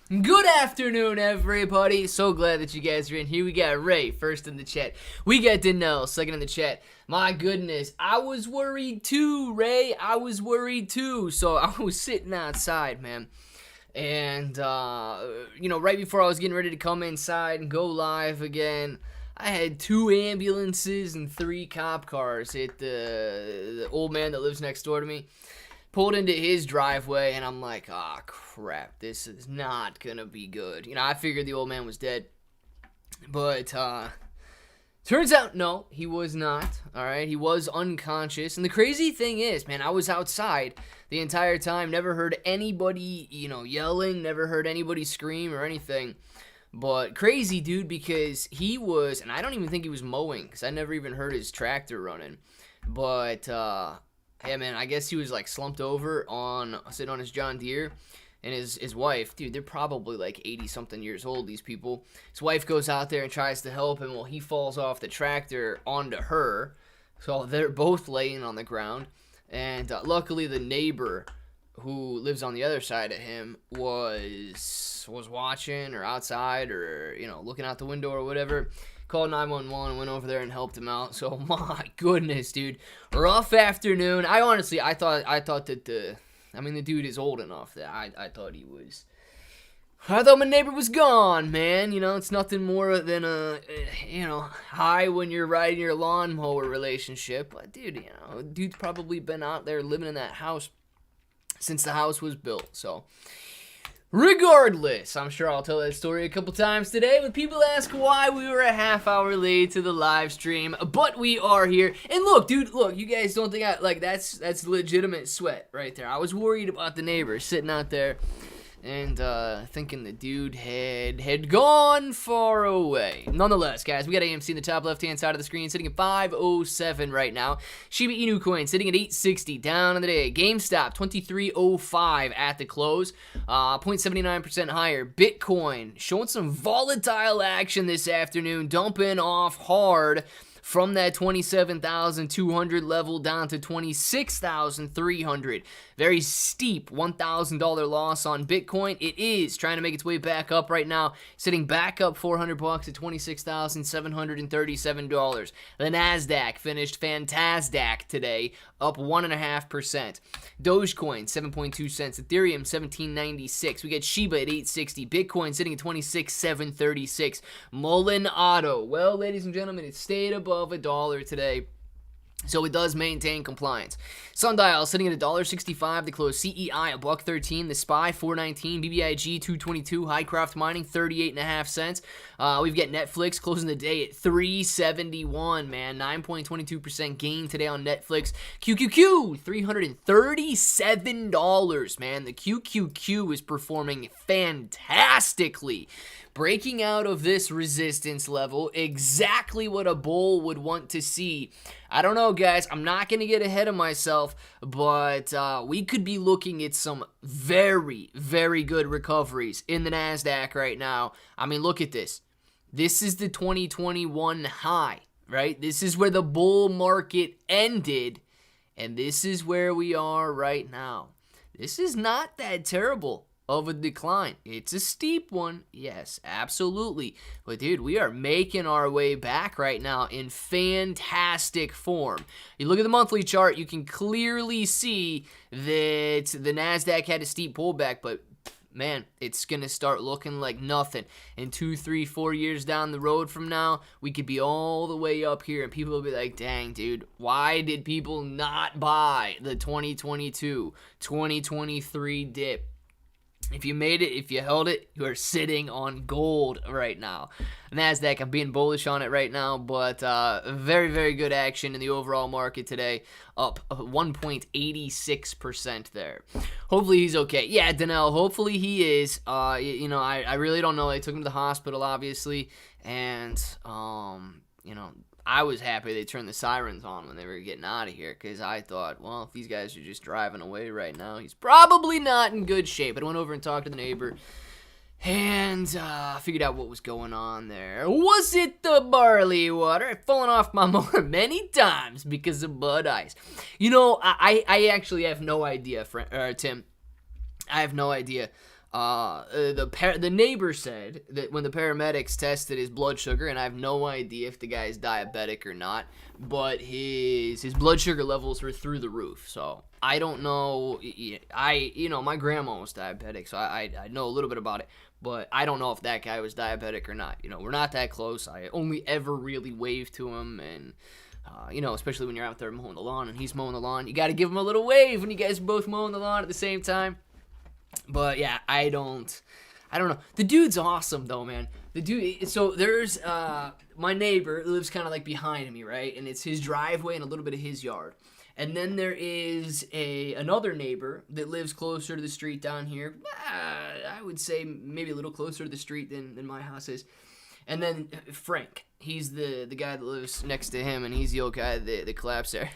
Good afternoon, everybody. So glad that you guys are in here. We got Ray first in the chat. We got Danelle second in the chat. My goodness, I was worried too, Ray. I was worried too. So I was sitting outside, man. And, right before I was getting ready to come inside and go live again, I had 2 ambulances and 3 cop cars hit the old man that lives next door to me. Pulled into his driveway, and I'm like, oh, crap, this is not gonna be good. I figured the old man was dead. But, turns out, no, he was not, alright? He was unconscious. And the crazy thing is, man, I was outside the entire time, never heard anybody, yelling, never heard anybody scream or anything. But crazy, dude, because he was, and I don't even think he was mowing, because I never even heard his tractor running. But, yeah, man, I guess he was, slumped over sitting on his John Deere, and his wife, dude, they're probably, 80-something years old, these people. His wife goes out there and tries to help him. Well, he falls off the tractor onto her, so they're both laying on the ground. And luckily, the neighbor who lives on the other side of him was watching or outside or, looking out the window or whatever. Called 911 and went over there and helped him out. So my goodness, dude, rough afternoon. I thought that the dude is old enough that I thought he was. I thought my neighbor was gone, man. It's nothing more than a high when you're riding your lawnmower relationship. But dude, dude's probably been out there living in that house since the house was built. So. Regardless, I'm sure I'll tell that story a couple times today, but people ask why we were a half hour late to the live stream, but we are here. And look, dude, you guys don't think that's legitimate sweat right there. I was worried about the neighbor sitting out there and thinking the dude had gone far away. Nonetheless, guys, we got AMC in the top left-hand side of the screen sitting at 507 right now. Shiba Inu coin sitting at 860 down on the day. GameStop 2305 at the close, 0.79% higher. Bitcoin showing some volatile action this afternoon, dumping off hard from that 27,200 level down to 26,300. Very steep $1,000 loss on Bitcoin. It is trying to make its way back up right now, sitting back up $400 at $26,737. The Nasdaq finished fantastic today, up 1.5%. Dogecoin 7.2 cents. Ethereum 17.96. We got Shiba at 860. Bitcoin sitting at 26,736. Mullen Auto, well, ladies and gentlemen, it stayed above $1 today, so it does maintain compliance. Sundial sitting at $1.65 to close. CEI $1.13. The SPY $4.19. BBIG $2.22. Highcroft Mining 38.5 cents. We've got Netflix closing the day at $3.71. Man, 9.22% gain today on Netflix. QQQ $337. Man, the QQQ is performing fantastically. Breaking out of this resistance level, exactly what a bull would want to see. I don't know, guys. I'm not going to get ahead of myself, but we could be looking at some very, very good recoveries in the NASDAQ right now. I mean, look at this. This is the 2021 high, right? This is where the bull market ended, and this is where we are right now. This is not that terrible of a decline. It's a steep one, yes, absolutely. But dude, we are making our way back right now in fantastic form. You look at the monthly chart, you can clearly see that the NASDAQ had a steep pullback, but man, it's going to start looking like nothing. In 2, 3, 4 years down the road from now, we could be all the way up here, and people will be like, dang, dude, why did people not buy the 2022, 2023 dip? If you made it, if you held it, you are sitting on gold right now. NASDAQ, I'm being bullish on it right now, but very, very good action in the overall market today, up 1.86% there. Hopefully he's okay. Yeah, Danelle, hopefully he is. I really don't know. They took him to the hospital, obviously, and, I was happy they turned the sirens on when they were getting out of here, because I thought, well, if these guys are just driving away right now, he's probably not in good shape. I went over and talked to the neighbor and figured out what was going on there. Was it the barley water? I've fallen off my mower many times because of Bud Ice. I actually have no idea, Tim. I have no idea. The neighbor said that when the paramedics tested his blood sugar, and I have no idea if the guy is diabetic or not, but his blood sugar levels were through the roof. So I don't know. My grandma was diabetic, so I know a little bit about it, but I don't know if that guy was diabetic or not. We're not that close. I only ever really waved to him, and especially when you're out there mowing the lawn and he's mowing the lawn, you got to give him a little wave when you guys are both mowing the lawn at the same time. But yeah, I don't know. The dude's awesome though, man. The dude. So there's my neighbor lives kind of like behind me, right? And it's his driveway and a little bit of his yard. And then there is another neighbor that lives closer to the street down here. I would say maybe a little closer to the street than my house is. And then Frank, he's the guy that lives next to him, and he's the old guy that collapsed there.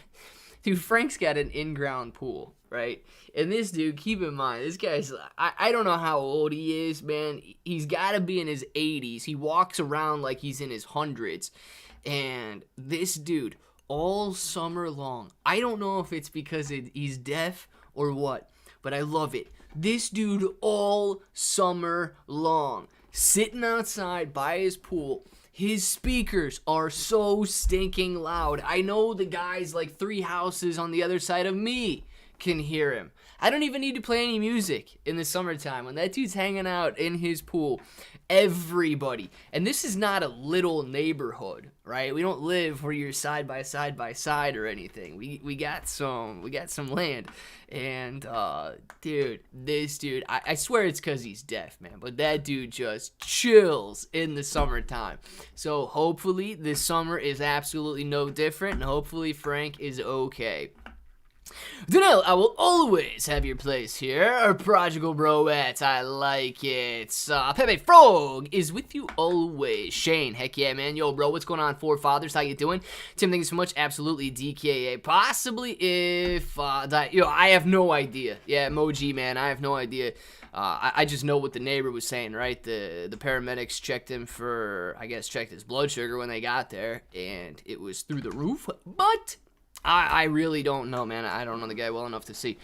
Dude, Frank's got an in-ground pool, right? And this dude, keep in mind, this guy's, I don't know how old he is, man. He's got to be in his 80s. He walks around like he's in his hundreds. And this dude, all summer long, I don't know if it's because he's deaf or what, but I love it. This dude all summer long, sitting outside by his pool. His speakers are so stinking loud. I know the guys like 3 houses on the other side of me can hear him. I don't even need to play any music in the summertime. When that dude's hanging out in his pool, everybody, and this is not a little neighborhood, right? We don't live where you're side by side or anything. We got some land, and dude, this dude, I swear it's because he's deaf, man, but that dude just chills in the summertime. So hopefully this summer is absolutely no different, and hopefully Frank is okay. Danelle, I will always have your place here. Prodigal Broettes, I like it. Pepe Frog is with you always. Shane, heck yeah, man. Yo, bro, what's going on, Four Fathers? How you doing? Tim, thank you so much. Absolutely, DKA. Possibly if, I have no idea. Yeah, emoji, man, I have no idea. I just know what the neighbor was saying, right? The paramedics checked his blood sugar when they got there, and it was through the roof, but I really don't know, man. I don't know the guy well enough to see.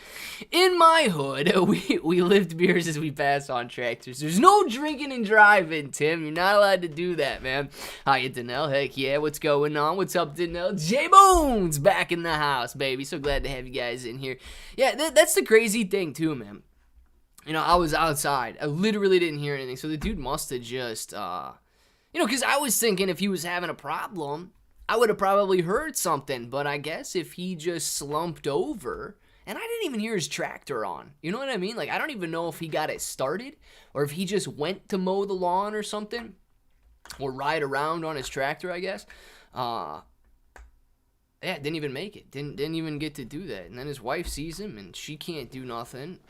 In my hood, we lift beers as we pass on tractors. There's no drinking and driving, Tim. You're not allowed to do that, man. Hiya, Danelle. Heck yeah, what's going on? What's up, Danelle? J-Bones back in the house, baby. So glad to have you guys in here. Yeah, that's the crazy thing, too, man. I was outside. I literally didn't hear anything. So the dude must have just, because I was thinking if he was having a problem, I would have probably heard something, but I guess if he just slumped over, and I didn't even hear his tractor on, you know what I mean? Like, I don't even know if he got it started, or if he just went to mow the lawn or something, or ride around on his tractor, I guess. Didn't even make it. Didn't even get to do that. And then his wife sees him, and she can't do nothing.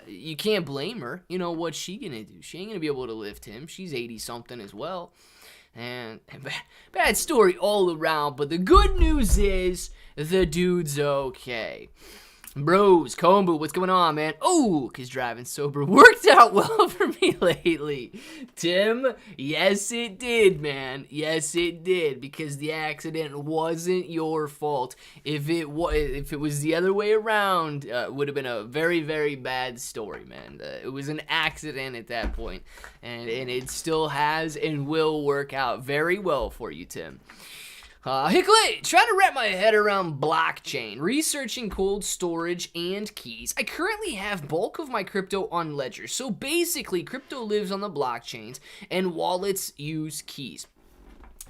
You can't blame her. What's she gonna do? She ain't gonna be able to lift him. She's 80-something as well. And bad story all around, but the good news is the dude's okay. Bros, Kombu, what's going on, man? Oh, cause driving sober worked out well for me lately. Tim, yes it did, man. Yes it did, because the accident wasn't your fault. If it was the other way around, it would have been a very, very bad story, man. It was an accident at that point, and it still has and will work out very well for you, Tim. Hickley, trying to wrap my head around blockchain, researching cold storage and keys. I currently have bulk of my crypto on Ledger. So basically, crypto lives on the blockchains and wallets use keys.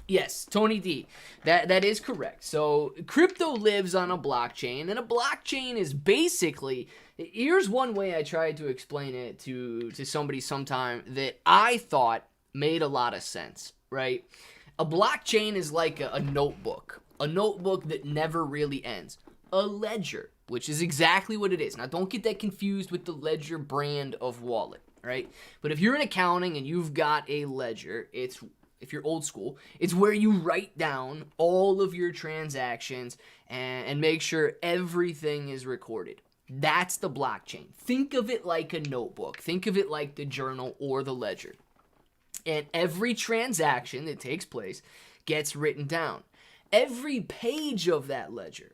Yes, Tony D, that is correct. So crypto lives on a blockchain, and a blockchain is basically, here's one way I tried to explain it to somebody sometime that I thought made a lot of sense, right? A blockchain is like a notebook that never really ends. A ledger, which is exactly what it is. Now, don't get that confused with the Ledger brand of wallet, right? But if you're in accounting and you've got a ledger, if you're old school, it's where you write down all of your transactions and make sure everything is recorded. That's the blockchain. Think of it like a notebook. Think of it like the journal or the ledger. And every transaction that takes place gets written down. Every page of that ledger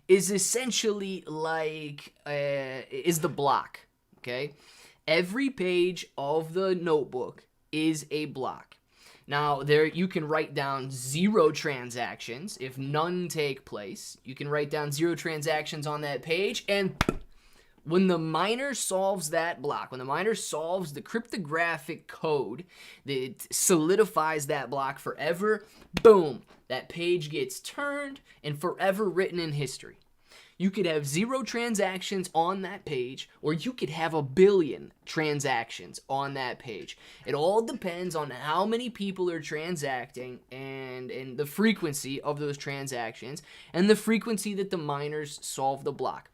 is essentially like, is the block, okay? Every page of the notebook is a block. Now, there you can write down 0 transactions if none take place. You can write down 0 transactions on that page, and when the miner solves that block, when the miner solves the cryptographic code that solidifies that block forever, boom, that page gets turned and forever written in history. You could have 0 transactions on that page, or you could have 1 billion transactions on that page. It all depends on how many people are transacting and the frequency of those transactions and the frequency that the miners solve the block.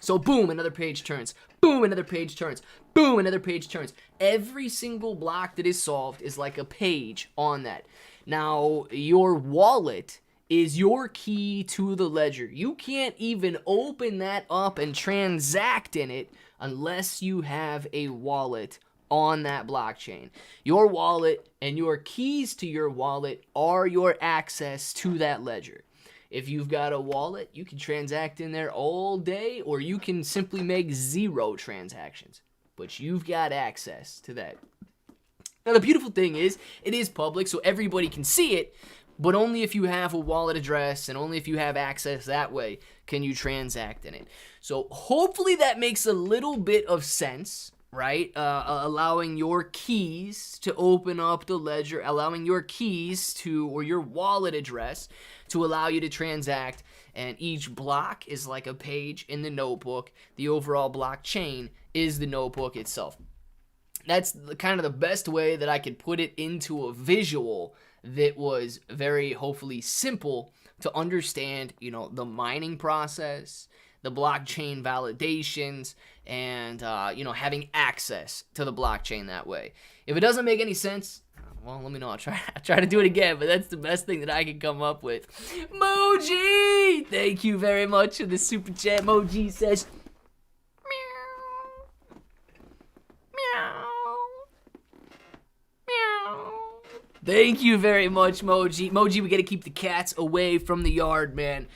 So boom, another page turns. Boom, another page turns. Boom, another page turns. Every single block that is solved is like a page on that. Now, your wallet is your key to the ledger. You can't even open that up and transact in it unless you have a wallet on that blockchain. Your wallet and your keys to your wallet are your access to that ledger. If you've got a wallet, you can transact in there all day, or you can simply make 0 transactions. But you've got access to that. Now, the beautiful thing is, it is public, so everybody can see it, but only if you have a wallet address and only if you have access that way can you transact in it. So hopefully that makes a little bit of sense, right? Allowing your keys to open up the ledger, allowing your keys to, or your wallet address to allow you to transact, and each block is like a page in the notebook. The overall blockchain is the notebook itself. That's kind of the best way that I could put it into a visual that was very, hopefully, simple to understand, the mining process, the blockchain validations, and, having access to the blockchain that way. If it doesn't make any sense, well, let me know. I'll try to do it again, but that's the best thing that I can come up with. Moji! Thank you very much for the super chat. Moji says, meow, meow, meow. Thank you very much, Moji. Moji, we got to keep the cats away from the yard, man.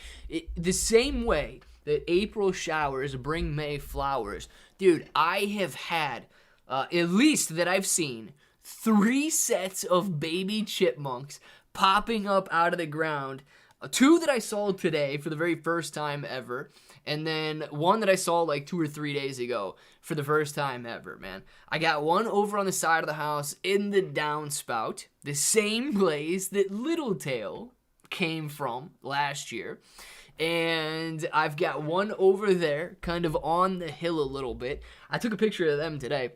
The same way that April showers bring May flowers. Dude, I have had, at least that I've seen, 3 sets of baby chipmunks popping up out of the ground. 2 that I saw today for the very first time ever. And then 1 that I saw like 2 or 3 days ago for the first time ever, man. I got 1 over on the side of the house in the downspout. The same place that Littletail came from last year. And I've got 1 over there, kind of on the hill a little bit. I took a picture of them today.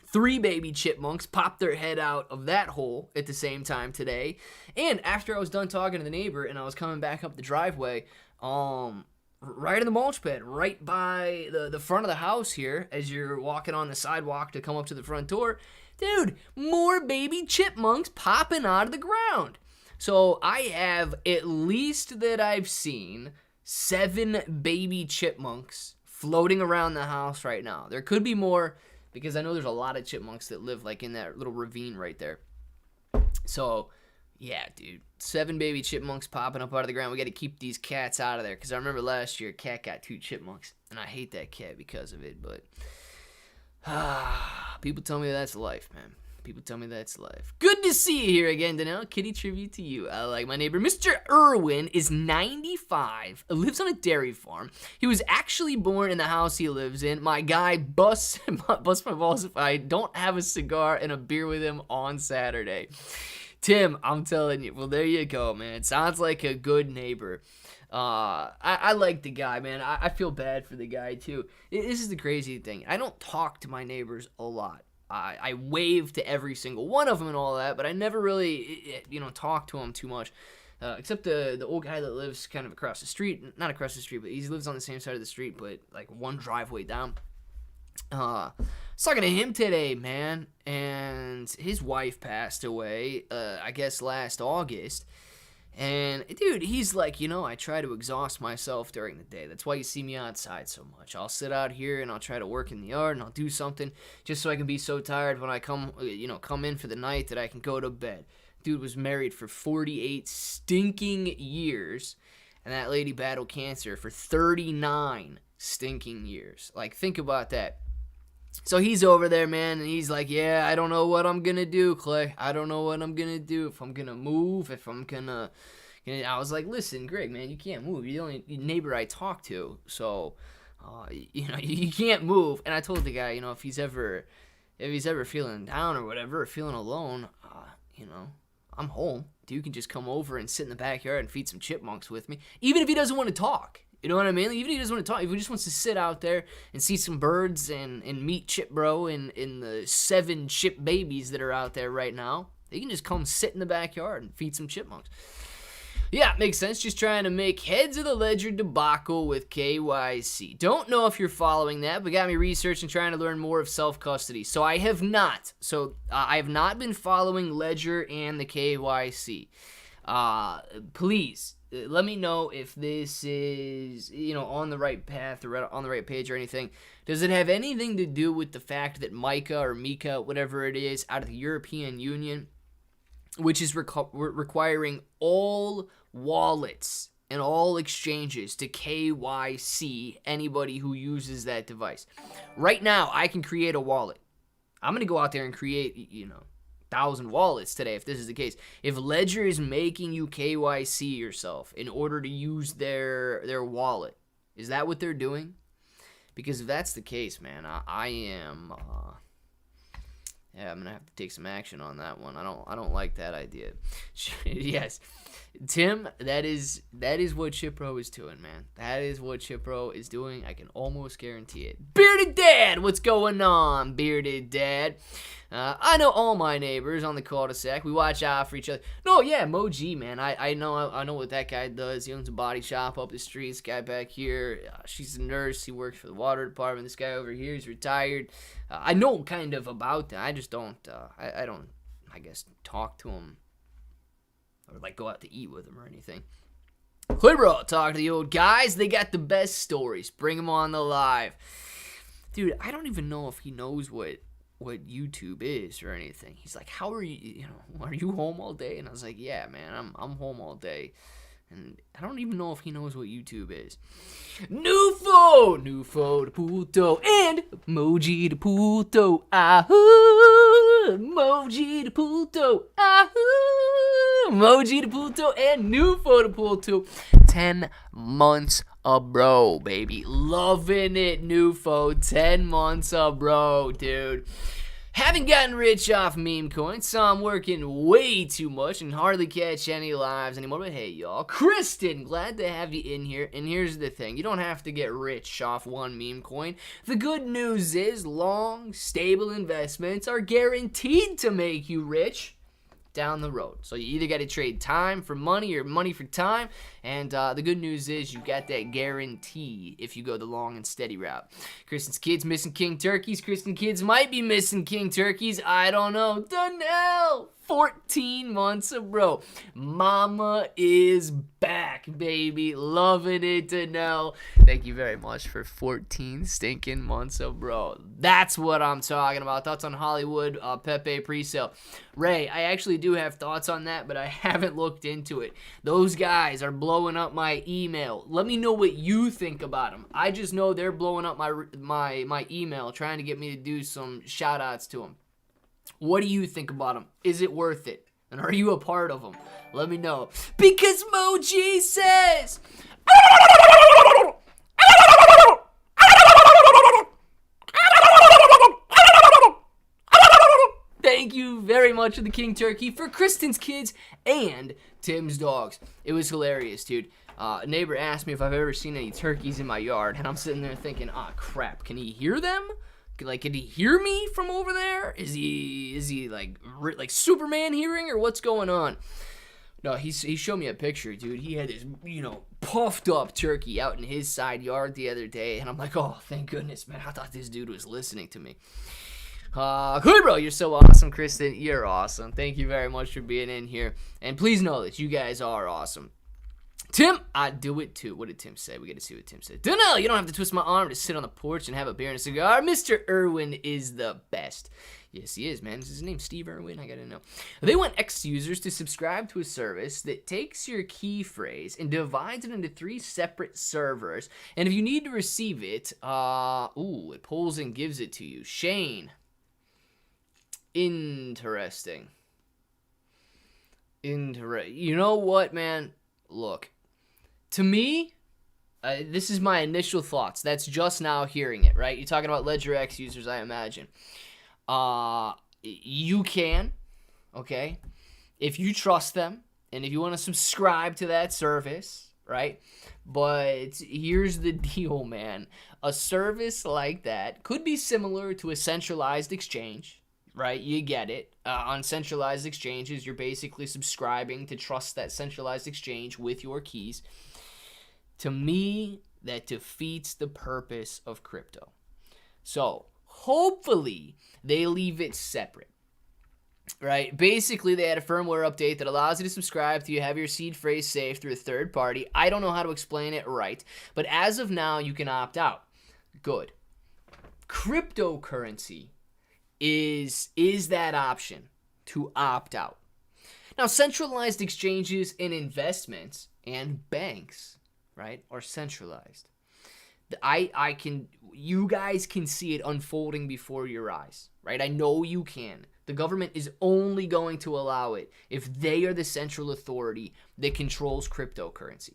3 baby chipmunks popped their head out of that hole at the same time today. And after I was done talking to the neighbor and I was coming back up the driveway, right in the mulch pit, right by the front of the house here, as you're walking on the sidewalk to come up to the front door, dude, more baby chipmunks popping out of the ground. So I have, at least that I've seen, 7 baby chipmunks floating around the house right now. There could be more, because I know there's a lot of chipmunks that live like in that little ravine right there. So, yeah, dude, 7 baby chipmunks popping up out of the ground. We got to keep these cats out of there, because I remember last year a cat got 2 chipmunks, and I hate that cat because of it, but people tell me that's life, man. People tell me that's life. Good to see you here again, Danelle. Kitty tribute to you. I like my neighbor. Mr. Irwin is 95, lives on a dairy farm. He was actually born in the house he lives in. My guy busts my balls if I don't have a cigar and a beer with him on Saturday. Tim, I'm telling you. Well, there you go, man. It sounds like a good neighbor. I like the guy, man. I feel bad for the guy, too. This is the crazy thing. I don't talk to my neighbors a lot. I wave to every single one of them and all that, but I never really, talk to them too much. Except the old guy that lives kind of across the street. Not across the street, but he lives on the same side of the street, but like 1 driveway down. I was talking to him today, man, and his wife passed away, I guess last August. And, dude, he's like, I try to exhaust myself during the day. That's why you see me outside so much. I'll sit out here and I'll try to work in the yard and I'll do something just so I can be so tired when I come in for the night that I can go to bed. Dude was married for 48 stinking years, and that lady battled cancer for 39 stinking years. Like, think about that. So he's over there, man, and he's like, yeah, I don't know what I'm going to do, Clay. I don't know what I'm going to do, if I'm going to move, if I'm going to... I was like, listen, Greg, man, you can't move. You're the only neighbor I talk to, so, you can't move. And I told the guy, if he's ever feeling down or whatever, or feeling alone, I'm home. You can just come over and sit in the backyard and feed some chipmunks with me, even if he doesn't want to talk. You know what I mean? Even if he doesn't want to talk, if he just wants to sit out there and see some birds and meet Chip Bro and the 7 chip babies that are out there right now, he can just come sit in the backyard and feed some chipmunks. Yeah, makes sense. Just trying to make heads of the ledger debacle with KYC. Don't know if you're following that, but got me researching, trying to learn more of self-custody. So I have not. I have not been following Ledger and the KYC. Please, let me know if this is, on the right path or on the right page or anything. Does it have anything to do with the fact that Mika, whatever it is, out of the European Union, which is requiring all wallets and all exchanges to KYC anybody who uses that device? Right now, I can create a wallet. I'm going to go out there and create, 1,000 wallets today if this is the case. If Ledger is making you KYC yourself in order to use their wallet, is that what they're doing? Because if that's the case, man, I am... I'm gonna have to take some action on that one. I don't like that idea. Yes, Tim, that is what Chipro is doing, man. That is what Chipro is doing. I can almost guarantee it. Bearded Dad, what's going on, Bearded Dad? I know all my neighbors on the cul-de-sac. We watch out for each other. No, yeah, Moji, man. I know what that guy does. He owns a body shop up the street. This guy back here, she's a nurse. He works for the water department. This guy over here is retired. I know kind of about that. I just don't. I don't, I guess, talk to him or go out to eat with him or anything. Bro, talk to the old guys. They got the best stories. Bring them on the live. Dude, I don't even know if he knows what YouTube is or anything. He's like, how are you, are you home all day? And I was like, yeah, man, I'm home all day. And I don't even know if he knows what YouTube is. Nufo de puto, and Moji de puto, ahoo, Moji de puto, ahoo, Moji de puto, and Nufo de puto. 10 months of bro, baby. Loving it, Nufo. 10 months of bro, dude. Haven't gotten rich off meme coins, so I'm working way too much and hardly catch any lives anymore. But hey, y'all. Kristen, glad to have you in here. And here's the thing. You don't have to get rich off one meme coin. The good news is long, stable investments are guaranteed to make you rich down the road. So you either got to trade time for money or money for time. And the good news is you got that guarantee if you go the long and steady route. Kristen's kids missing king turkeys. Kristen kids might be missing king turkeys. I don't know. Donnell, 14 months of bro. Mama is back, baby. Loving it, Donnell. Thank you very much for 14 stinking months of bro. That's what I'm talking about. Thoughts on Hollywood PEPE presale. Ray, I actually do have thoughts on that, but I haven't looked into it. Those guys are blowing up my email. Let me know what you think about them. I just know they're blowing up my email, trying to get me to do some shout-outs to them. What do you think about them? Is it worth it? And are you a part of them? Let me know. Because Moji says... Thank you very much to the King Turkey for Kristen's kids and Tim's dogs. It was hilarious, dude. A neighbor asked me if I've ever seen any turkeys in my yard, and I'm sitting there thinking, crap, can he hear them? Can he hear me from over there? Is he like Superman hearing, or what's going on? No, he showed me a picture, dude. He had this, puffed up turkey out in his side yard the other day, and I'm like, oh, thank goodness, man. I thought this dude was listening to me. Cool, bro, you're so awesome, Kristen. You're awesome. Thank you very much for being in here, and please know that you guys are awesome. Tim, I'd do it too. What did Tim say? We got to see what Tim said. Dunno, you don't have to twist my arm to sit on the porch and have a beer and a cigar. Mr. Irwin is the best. Yes, he is, man. Is his name Steve Irwin? I gotta know. They want X-users to subscribe to a service that takes your key phrase and divides it into 3 separate servers. And if you need to receive it, it pulls and gives it to you. Shane. Interesting. You know what, man? Look. To me, this is my initial thoughts. That's just now hearing it, right? You're talking about Ledger X users, I imagine. You can, okay, if you trust them and if you want to subscribe to that service, right? But here's the deal, man. A service like that could be similar to a centralized exchange, right? You get it. On centralized exchanges, you're basically subscribing to trust that centralized exchange with your keys. To me, that defeats the purpose of crypto. So, hopefully, they leave it separate, right? Basically, they had a firmware update that allows you to subscribe to have your seed phrase saved through a third party. I don't know how to explain it right, but as of now, you can opt out. Good. Cryptocurrency is that option to opt out. Now, centralized exchanges and investments and banks, right, are centralized. You guys can see it unfolding before your eyes, right? I know you can. The government is only going to allow it if they are the central authority that controls cryptocurrency.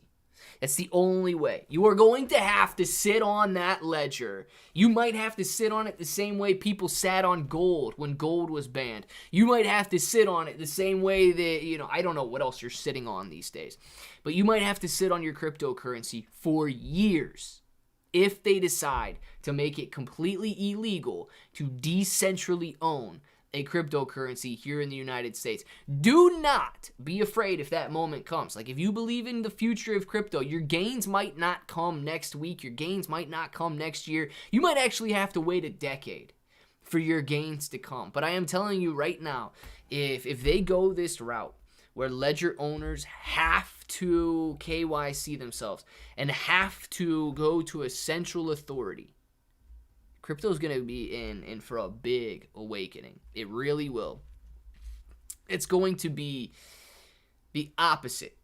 That's the only way. You are going to have to sit on that ledger. You might have to sit on it the same way people sat on gold when gold was banned. You might have to sit on it the same way that, I don't know what else you're sitting on these days. But you might have to sit on your cryptocurrency for years if they decide to make it completely illegal to decentrally own a cryptocurrency here in the United States. Do not be afraid if that moment comes. Like, if you believe in the future of crypto, your gains might not come next week. Your gains might not come next year. You might actually have to wait a decade for your gains to come. But I am telling you right now, if they go this route where ledger owners have to KYC themselves and have to go to a central authority, crypto is going to be in for a big awakening. It really will. It's going to be the opposite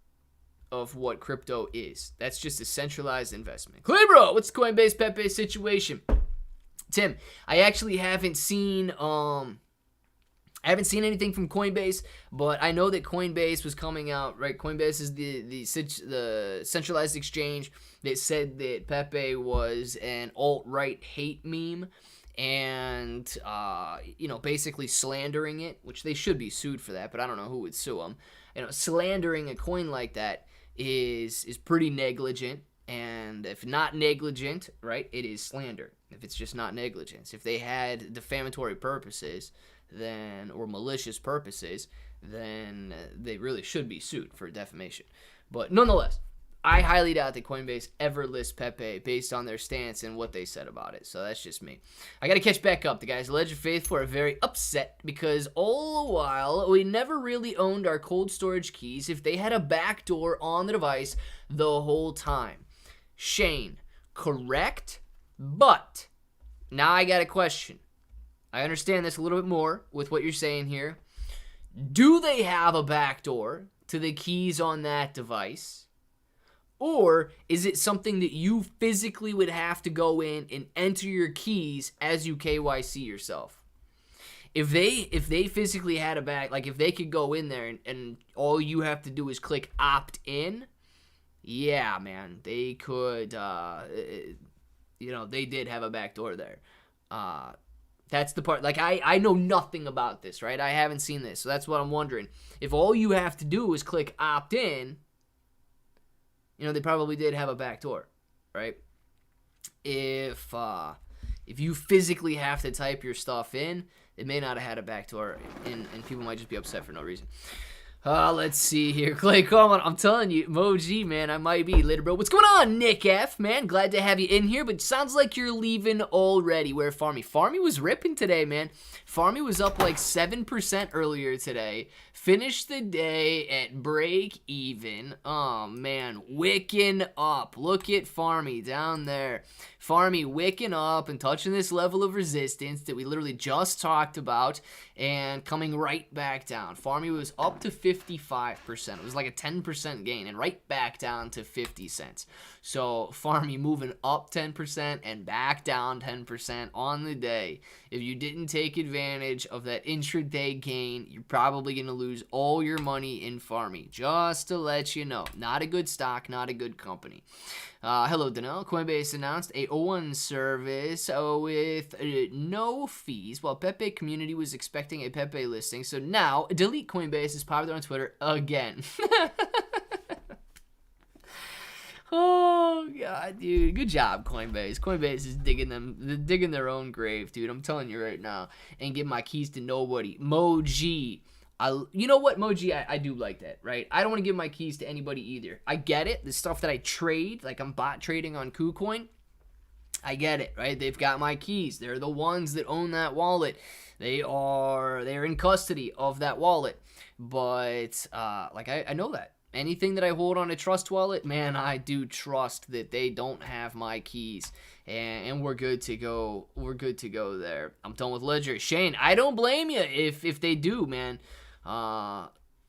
of what crypto is. That's just a centralized investment. Calibro, what's the Coinbase PEPE situation? Tim, I actually haven't seen anything from Coinbase, but I know that Coinbase was coming out, right? Coinbase is the centralized exchange that said that PEPE was an alt-right hate meme and, basically slandering it, which they should be sued for that, but I don't know who would sue them. Slandering a coin like that is pretty negligent, and if not negligent, right, it is slander. If it's just not negligence. If they had defamatory purposes, or malicious purposes, then they really should be sued for defamation. But nonetheless, I highly doubt that Coinbase ever lists PEPE based on their stance and what they said about it. So that's just me. I got to catch back up. The guys at Ledger Faithful are very upset because all the while we never really owned our cold storage keys if they had a backdoor on the device the whole time. Shane, correct? But now I got a question. I understand this a little bit more with what you're saying here. Do they have a backdoor to the keys on that device? Or is it something that you physically would have to go in and enter your keys as you KYC yourself? If they physically had a like if they could go in there and all you have to do is click opt in, yeah, man, they could, they did have a backdoor there. That's the part, like, I know nothing about this, right? I haven't seen this, so that's what I'm wondering. If all you have to do is click opt in, they probably did have a backdoor, right? If you physically have to type your stuff in, it may not have had a backdoor, and people might just be upset for no reason. Let's see here. Clay, come on. I'm telling you, Moji, man, I might be later, bro. What's going on, Nick F, man? Glad to have you in here, but sounds like you're leaving already. Where Farmy? Farmy was ripping today, man. Farmy was up like 7% earlier today. Finished the day at break even. Oh, man, wicking up. Look at Farmy down there. Farmy wicking up and touching this level of resistance that we literally just talked about and coming right back down. Farmy was up to 55%. It was like a 10% gain and right back down to 50 cents. So Farmy moving up 10% and back down 10% on the day. If you didn't take advantage of that intraday gain, you're probably going to lose all your money in Farmy. Just to let you know. Not a good stock, not a good company. Hello, Danelle. Coinbase announced a O1 service with no fees, while PEPE community was expecting a PEPE listing. So now, delete Coinbase is popular on Twitter again. Oh, God, dude. Good job, Coinbase. Coinbase is digging their own grave, dude. I'm telling you right now. And give my keys to nobody. Moji. You know what, Moji, I do like that, right? I don't want to give my keys to anybody either. I get it. The stuff that I trade, like I'm bot trading on KuCoin, I get it, right? They've got my keys. They're the ones that own that wallet. They're in custody of that wallet. But, I know that. Anything that I hold on a trust wallet, man, I do trust that they don't have my keys. And we're good to go. We're good to go there. I'm done with Ledger. Shane, I don't blame you if they do, man.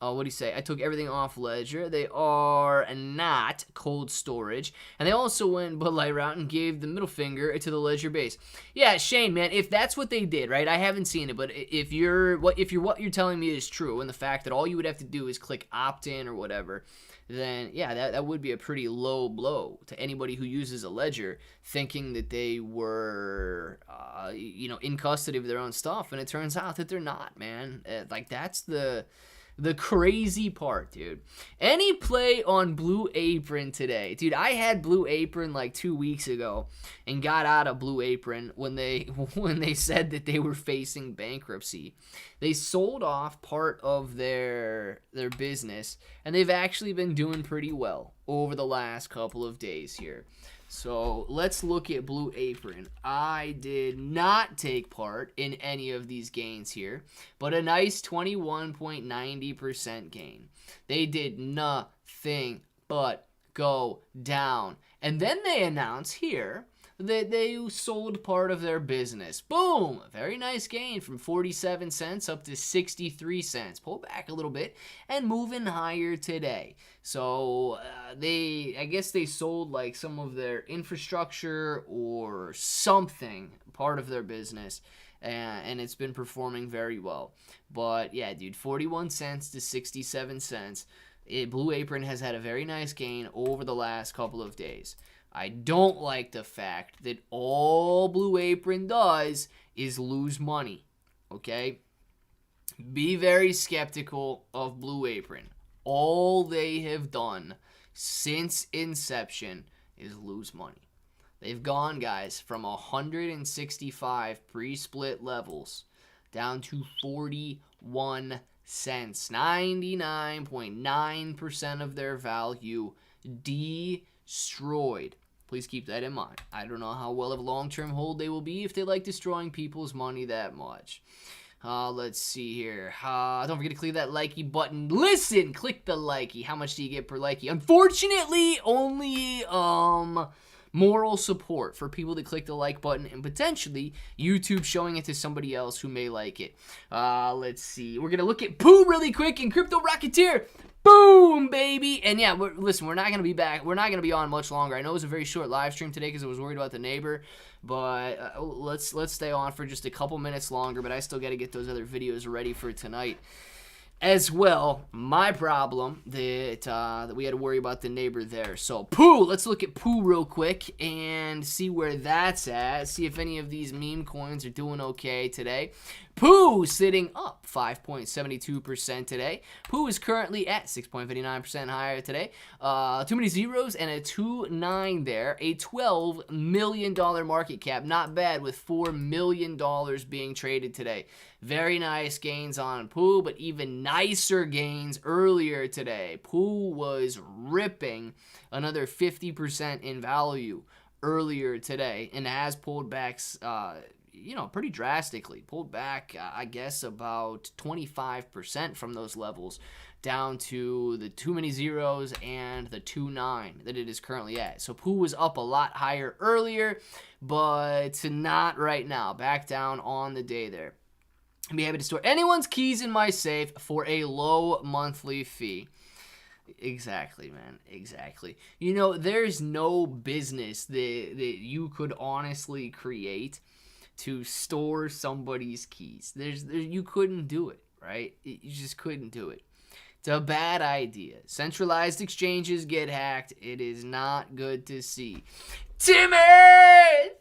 What do you say? I took everything off Ledger. They are not cold storage. And they also went Bud Light route and gave the middle finger to the Ledger base. Yeah, Shane, man, if that's what they did, right? I haven't seen it, but if what you're telling me is true, and the fact that all you would have to do is click opt-in or whatever, then yeah, that would be a pretty low blow to anybody who uses a Ledger, thinking that they were, in custody of their own stuff, and it turns out that they're not, man. That's the crazy part, dude. Any play on Blue Apron today? Dude, I had Blue Apron like 2 weeks ago and got out of Blue Apron when they said that they were facing bankruptcy. They sold off part of their business, and they've actually been doing pretty well over the last couple of days here. So let's look at Blue Apron. I did not take part in any of these gains here, but a nice 21.90% gain. They did nothing but go down. And then they announce here that they sold part of their business. Boom! A very nice gain from 47 cents up to 63 cents. Pull back a little bit and moving higher today. So I guess they sold like some of their infrastructure or something, part of their business, and it's been performing very well. But yeah, dude, 41 cents to 67 cents. Blue Apron has had a very nice gain over the last couple of days. I don't like the fact that all Blue Apron does is lose money, okay? Be very skeptical of Blue Apron. All they have done since inception is lose money. They've gone, guys, from 165 pre-split levels down to 41 cents. 99.9% of their value destroyed. Please keep that in mind. I don't know how well of a long-term hold they will be if they like destroying people's money that much. Let's see here. Don't forget to click that likey button. Listen, click the likey. How much do you get per likey? Unfortunately, only moral support for people to click the like button and potentially YouTube showing it to somebody else who may like it. Let's see. We're going to look at Pooh really quick in Crypto Rocketeer. Boom, baby. And yeah, listen, we're not going to be back. We're not going to be on much longer. I know it was a very short live stream today because I was worried about the neighbor, but let's stay on for just a couple minutes longer, but I still got to get those other videos ready for tonight as well. My problem that we had to worry about the neighbor there. So Pooh, let's look at Pooh real quick and see where that's at. See if any of these meme coins are doing okay today. Pooh sitting up 5.72% today. Pooh is currently at 6.59% higher today. Too many zeros and a 2.9 there. A $12 million market cap. Not bad with $4 million being traded today. Very nice gains on Pooh, but even nicer gains earlier today. Pooh was ripping another 50% in value earlier today and has pulled back pretty drastically. Pulled back, I guess, about 25% from those levels down to the too many zeros and the 2.9 that it is currently at. So Pooh was up a lot higher earlier, but not right now. Back down on the day there. I'd be happy to store anyone's keys in my safe for a low monthly fee. Exactly, man. Exactly. You know, there's no business that you could honestly create to store somebody's keys. You couldn't do it, right? You just couldn't do it. It's a bad idea. Centralized exchanges get hacked. It is not good to see. Timmy!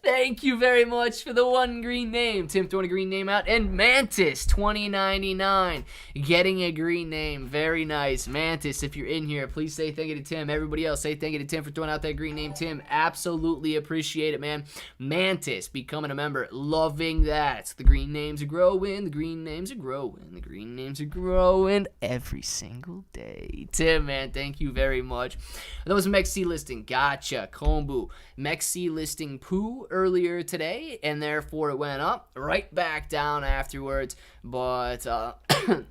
Thank you very much for the one green name. Tim throwing a green name out. And Mantis, 2099, getting a green name. Very nice. Mantis, if you're in here, please say thank you to Tim. Everybody else, say thank you to Tim for throwing out that green name. Tim, absolutely appreciate it, man. Mantis, becoming a member. Loving that. The green names are growing. The green names are growing. The green names are growing every single day. Tim, man, thank you very much. That was Mexi listing. Gotcha. Kombu. Mexi listing Pooh earlier today, and therefore it went up, right back down afterwards. But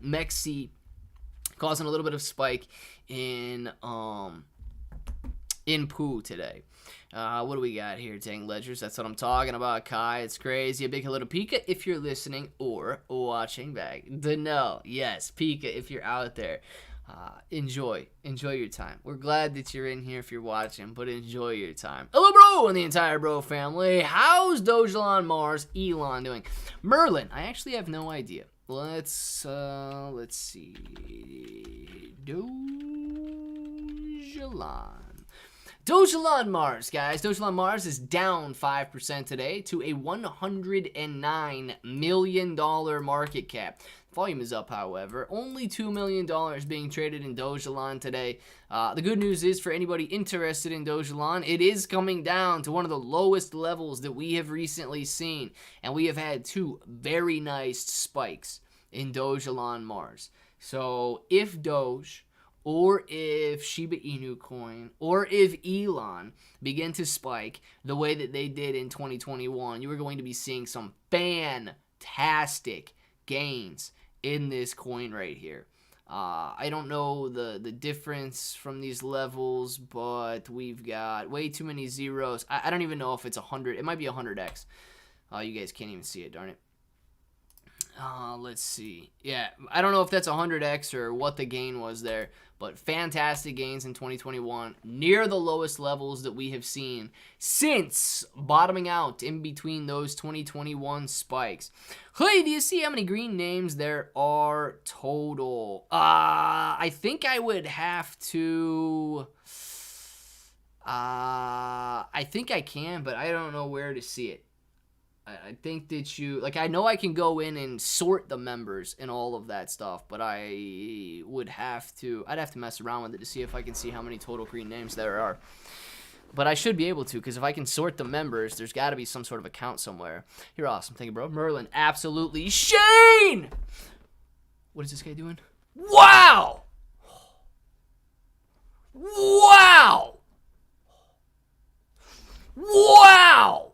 Mexi causing a little bit of spike in Pooh today. What do we got here? Dang ledgers, that's what I'm talking about, Kai. It's crazy. A big hello to Pika if you're listening or watching back. No, yes, Pika if you're out there. Enjoy your time. We're glad that you're in here if you're watching, but enjoy your time. Hello, bro, and the entire bro family. How's Dogelon Mars Elon doing? Merlin, I actually have no idea. Let's see. Dogelon Mars, guys. Dogelon Mars is down 5% today to a $109 million market cap. Volume is up, however. Only $2 million being traded in Dogelon today. The good news is for anybody interested in Dogelon, it is coming down to one of the lowest levels that we have recently seen. And we have had two very nice spikes in Dogelon Mars. So if Doge or if Shiba Inu coin or if Elon begin to spike the way that they did in 2021, you are going to be seeing some fantastic gains in this coin right here. I don't know the difference from these levels, but we've got way too many zeros. I don't even know if it's 100. It might be 100x. You guys can't even see it, darn it. Let's see. Yeah, I don't know if that's 100x or what the gain was there, but fantastic gains in 2021, near the lowest levels that we have seen since bottoming out in between those 2021 spikes. Hey, do you see how many green names there are total? I think I would have to... I think I can, but I don't know where to see it. I think that I know I can go in and sort the members and all of that stuff, but I'd have to mess around with it to see if I can see how many total green names there are. But I should be able to, because if I can sort the members, there's got to be some sort of account somewhere. You're awesome. Thank you, bro. Merlin, absolutely. Shane! What is this guy doing? Wow! Wow! Wow!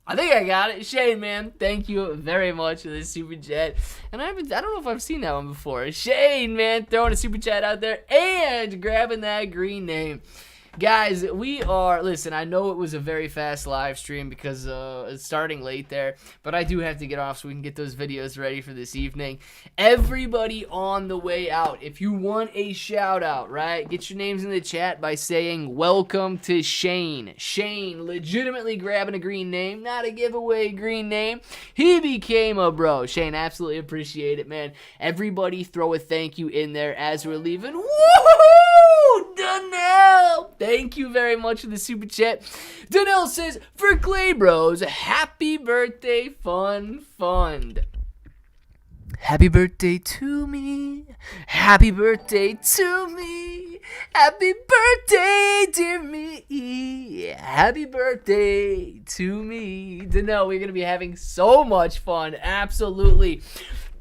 I think I got it. Shane, man, thank you very much for this super chat. And I don't know if I've seen that one before. Shane, man, throwing a super chat out there and grabbing that green name. Guys, listen, I know it was a very fast live stream because it's starting late there, but I do have to get off so we can get those videos ready for this evening. Everybody on the way out, if you want a shout out, right, get your names in the chat by saying welcome to Shane. Shane legitimately grabbing a green name, not a giveaway green name. He became a bro. Shane, absolutely appreciate it, man. Everybody throw a thank you in there as we're leaving. Woohoo! Danelle. Thank you very much for the super chat. Danelle says, for Clay Bros, happy birthday, Fun Fund. Happy birthday to me. Happy birthday to me. Happy birthday, dear me. Happy birthday to me. Danelle, we're going to be having so much fun. Absolutely.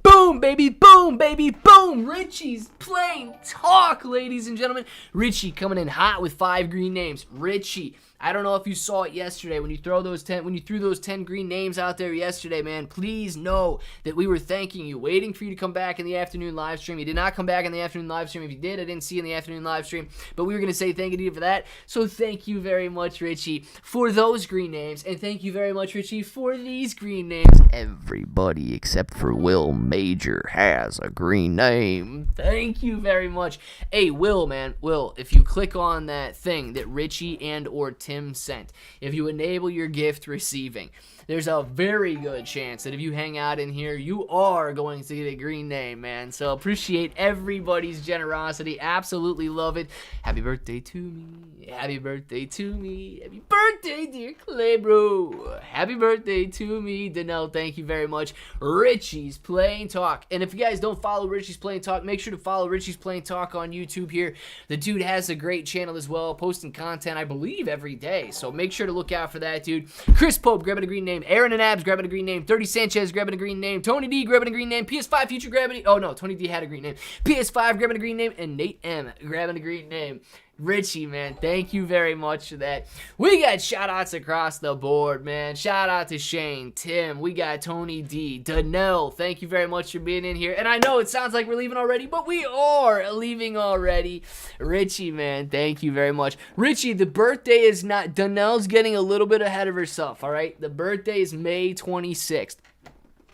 Boom, baby, boom, baby, boom. Richie's playing talk, ladies and gentlemen. Richie coming in hot with 5 green names. Richie, I don't know if you saw it yesterday when you threw those 10 green names out there yesterday, man. Please know that we were thanking you, waiting for you to come back in the afternoon live stream. You did not come back in the afternoon live stream. If you did, I didn't see you in the afternoon live stream, but we were going to say thank you to you for that. So thank you very much, Richie, for those green names, and thank you very much, Richie, for these green names. Everybody except for Will Major has a green name. Thank you very much. Hey, Will, man, Will, if you click on that thing that Richie and or Tim sent, if you enable your gift receiving, there's a very good chance that if you hang out in here, you are going to get a green name, man. So appreciate everybody's generosity. Absolutely love it. Happy birthday to me. Happy birthday to me. Happy birthday, dear Clay Bro. Happy birthday to me. Danelle, thank you very much. Richie's Playing Talk. And if you guys don't follow Richie's Playing Talk, make sure to follow Richie's Playing Talk on YouTube here. The dude has a great channel as well, posting content, I believe, every day. So make sure to look out for that, dude. Chris Pope, grabbing a green name. Aaron and Abs, grabbing a green name. 30 Sanchez, grabbing a green name. Tony D, grabbing a green name. PS5 Future, grabbing a... Oh, no, Tony D had a green name. PS5, grabbing a green name. And Nate M, grabbing a green name. Richie, man, thank you very much for that. We got shout-outs across the board, man. Shout-out to Shane, Tim. We got Tony D, Danelle. Thank you very much for being in here. And I know it sounds like we're leaving already, but we are leaving already. Richie, man, thank you very much. Richie, the birthday is not... Danelle's getting a little bit ahead of herself, all right? The birthday is May 26th.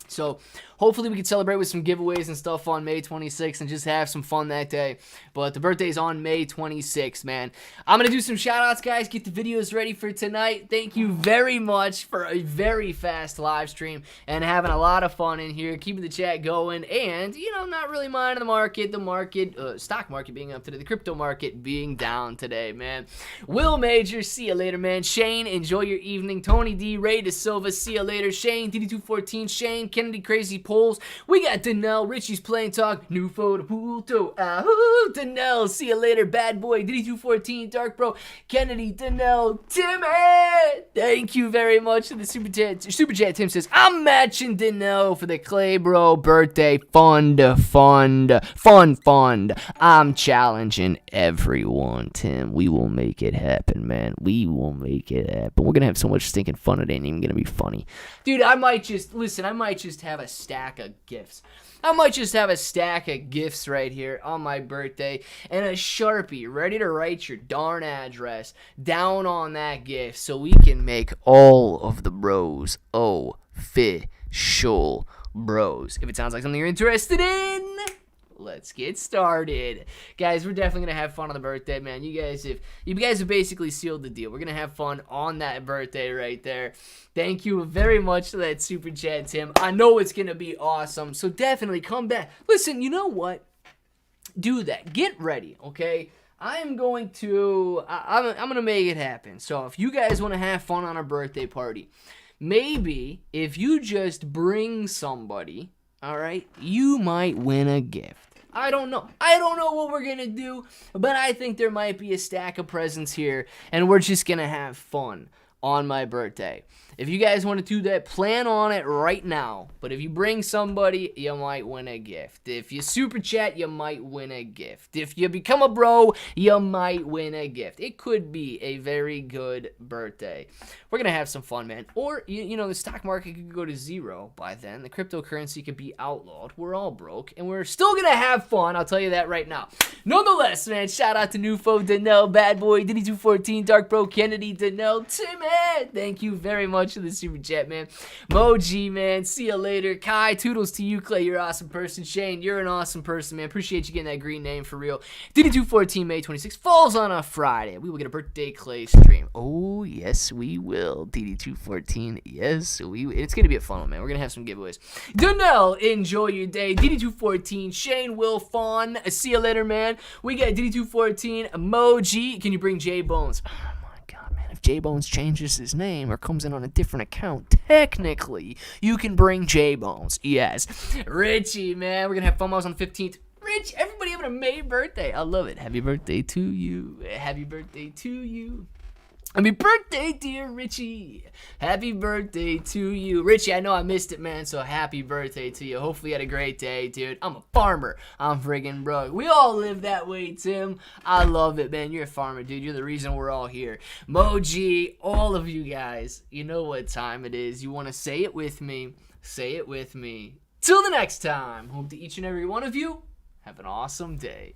So hopefully we can celebrate with some giveaways and stuff on May 26th and just have some fun that day. But the birthday is on May 26th, man. I'm going to do some shout-outs, guys. Get the videos ready for tonight. Thank you very much for a very fast live stream and having a lot of fun in here, keeping the chat going, and, you know, not really minding the stock market being up today, the crypto market being down today, man. Will Major, see you later, man. Shane, enjoy your evening. Tony D, Ray De Silva, see you later. Shane, DD214, Shane, Kennedy Crazy Polls. We got Danelle, Richie's Playing Talk, New Photo, Puto, Ahoo, Danelle, see you later, Bad Boy, DD214, Dark Bro, Kennedy, Danelle, Timmy. Thank you very much for the super chat. Tim says, I'm matching Danelle for the Clay Bro birthday fund. I'm challenging everyone, Tim. We will make it happen, man. We will make it happen. We're gonna have so much stinking fun, it ain't even gonna be funny. Dude, I might just have a stack of gifts. I might just have a stack of gifts right here on my birthday and a Sharpie ready to write your darn address down on that gift so we can make all of the bros official bros. If it sounds like something you're interested in, let's get started. Guys, we're definitely going to have fun on the birthday, man. You guys have basically sealed the deal. We're going to have fun on that birthday right there. Thank you very much for that super chat, Tim. I know it's going to be awesome, so definitely come back. Listen, you know what? Do that. Get ready, okay? I'm going to make it happen. So if you guys want to have fun on our birthday party, maybe if you just bring somebody, all right, you might win a gift. I don't know what we're going to do, but I think there might be a stack of presents here, and we're just going to have fun on my birthday. If you guys want to do that, plan on it right now. But if you bring somebody, you might win a gift. If you super chat, you might win a gift. If you become a bro, you might win a gift. It could be a very good birthday. We're going to have some fun, man. Or, you know, the stock market could go to zero by then. The cryptocurrency could be outlawed. We're all broke, and we're still going to have fun. I'll tell you that right now. Nonetheless, man, shout out to Nufo, Danelle, Bad Boy, Diddy214, Dark Bro, Kennedy, Danelle, Timmy. Thank you very much for the super chat, man. Moji, man. See you later. Kai, toodles to you, Clay. You're an awesome person. Shane, you're an awesome person, man. Appreciate you getting that green name for real. DD214, May 26th, falls on a Friday. We will get a birthday Clay stream. Oh, yes, we will. DD214, yes, we will. It's going to be a fun one, man. We're going to have some giveaways. Donnell, enjoy your day. DD214, Shane, Will, Fawn. See you later, man. We got DD214, Emoji. Can you bring J-Bones? Oh, my God, man. If J-Bones changes his name or comes in on a different account, technically, you can bring J-Bones. Yes. Richie, man. We're going to have FOMOs on the 15th. Rich, everybody having a May birthday. I love it. Happy birthday to you. Happy birthday to you. Happy birthday, dear Richie. Happy birthday to you. Richie, I know I missed it, man, so happy birthday to you. Hopefully you had a great day, dude. I'm a farmer. I'm friggin' broke. We all live that way, Tim. I love it, man. You're a farmer, dude. You're the reason we're all here. Moji, all of you guys, you know what time it is. You want to say it with me. Say it with me. Till the next time. Hope to each and every one of you have an awesome day.